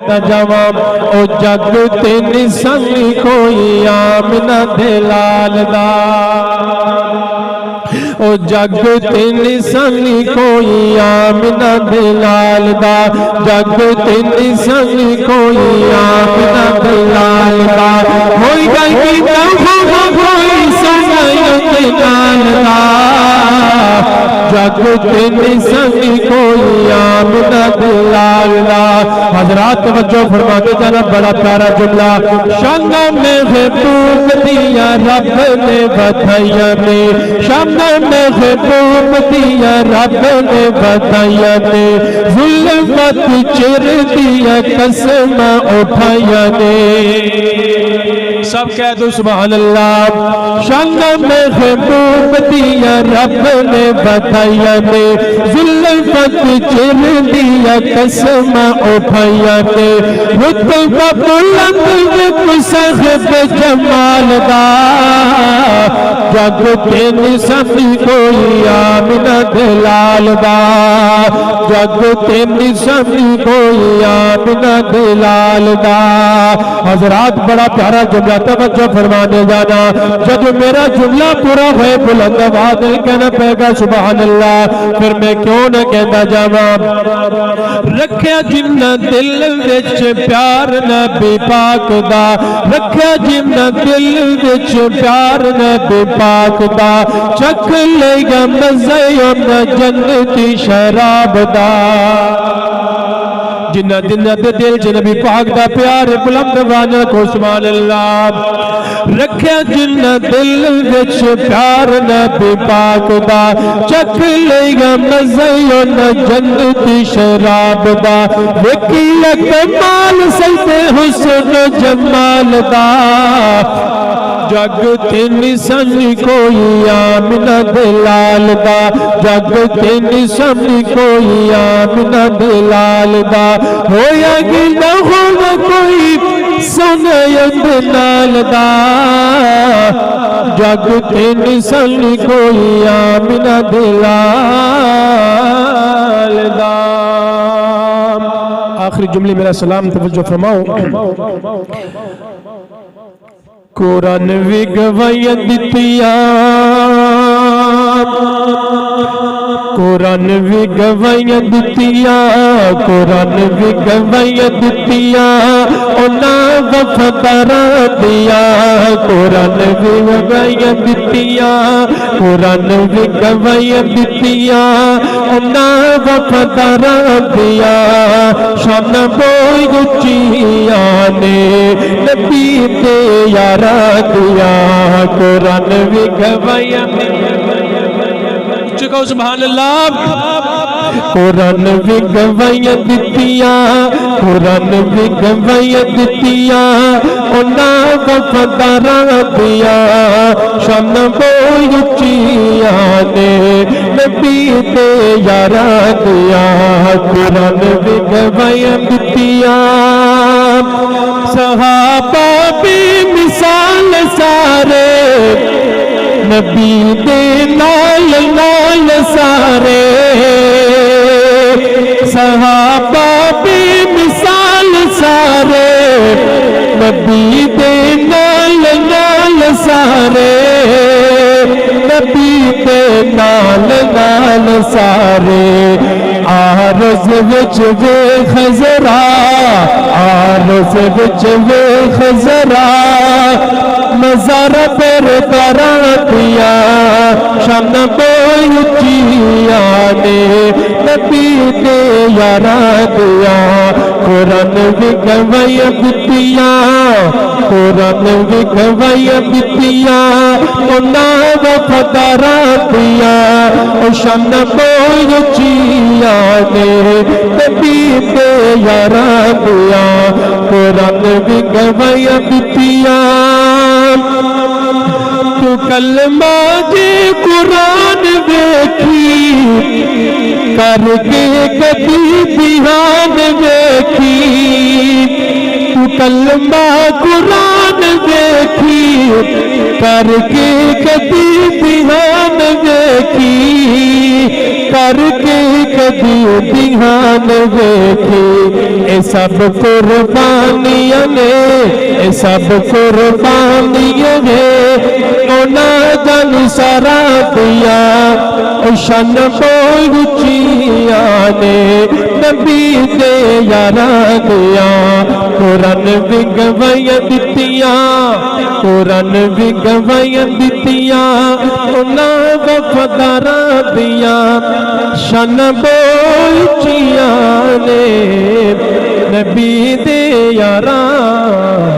جواب او جگ تین سنگ کوئی آمنہ دلال دا او جگ تین سنگ کوئی آمنہ دلال دا جگ تین سنگ کوئی آمنہ دلال دا ہوئی گئی کوئی سنگ دلال دا جگ تین سنگ کوئی آمنہ دلال دا حضرات توجہ فرما کے جانا بڑا پیارا جملہ شنگ میں محبوب دیا رب نے بدھائیا نے شنگ میں محبوب دیا رب نے بدھائیا نے ظلمت چر دیا قسم اٹھایا نے سب کہہ دو سبحان اللہ شنگ میں محبوب دیا رب نے بدھائیا نے ظلمت چر دیا قسم اٹھایا نے رتبہ بلند صاحب جمال دا جگ تین سنگ کوئی آمنہ دلال دا جگ تین سنگ کوئی آمنہ دلال دا حضرات بڑا پیارا جملہ توجہ فرمانے جانا جب میرا جملہ پورا ہوئے بلند آواز کہنا پڑے گا سبحان اللہ پھر میں کیوں نہ کہتا جاواں رکھیا جنہ دل وچ پیار نبی پاک دا رکھیا جنہ دل وچ پیار نبی پاک دا چکھ لے گا مزے جنتی شراب دا جنہ دل جنبی پاک دا پیار بلند وانا کو سبحان اللہ رکھیا جنہ دل وچ پیار نبی پاک دا چکھ لے گا مزے جنتی شراب دا وکی اکمال سجدے حسن جمال دا جگ تین سنگ کوئی آمنہ دلال دا جگ تین سنگ کوئی آمنہ دلال دا ہویا گی نہ ہونا کوئی سنید نال دا جگ تین سنگ کوئی آمنہ دلال دا آخری جملے میرا سلام توجہ فرماؤ قرآن بھی گواہیاں دتیاں قرآن بھی گواہیاں دتیاں قرآن بھی گواہیاں دتیاں انہاں وفاداراں دیاں قرآن بھی گواہیاں دتیاں قرآن بھی گواہیاں دتیاں انہاں وفاداراں دیاں شان بوئی اچیاں نے نبی تے یاراں دیاں قرآن بھی گواہیاں چکو سبحان اللہ قرآن بھی گواہیاں دتیاں قرآن بھی گواہیاں دتیاں انہاں وفاداراں دیاں شان بوئی اچیاں نے نبی تے یاراں دیاں قرآن بھی گواہیاں دتیاں صحابہ بھی مثال سارے نبی دے نال نال سارے صحابہ بھی مثال سارے نبی دے نال نال سارے نبی دے نال نال سارے آرز وچ ویکھ ذرا آرز وچ ویکھ ذرا مزار پر تراتیا شان بوئی اچیاں نے نبی تے یاراں دیاں قرآن بھی گواہیاں دتیاں قرآن بھی گواہیاں دتیاں انہاں وفاداراں دیاں شان بوئی اچیاں نے نبی تے یاراں دیاں قرآن بھی گواہیاں دتیاں تو کلمہ جی قرآن ویکھی کر کے کبھی دھیان ویکھی تو کلمہ قرآن ویکھی کر کے کبھی دھیان ویکھی کر کے کدی دھیان ویکھی اے سب قربانیاں نے اے سب قربانیاں نے انہاں جن سارا دیا شان بہت اچیاں نے نبی دے یاراں دیا قرآن بھی گواہیاں دتیاں قرآن بھی گواہیاں دتیاں انہاں وفاداراں دیا شان بہت اچیاں نے نبی دے یاراں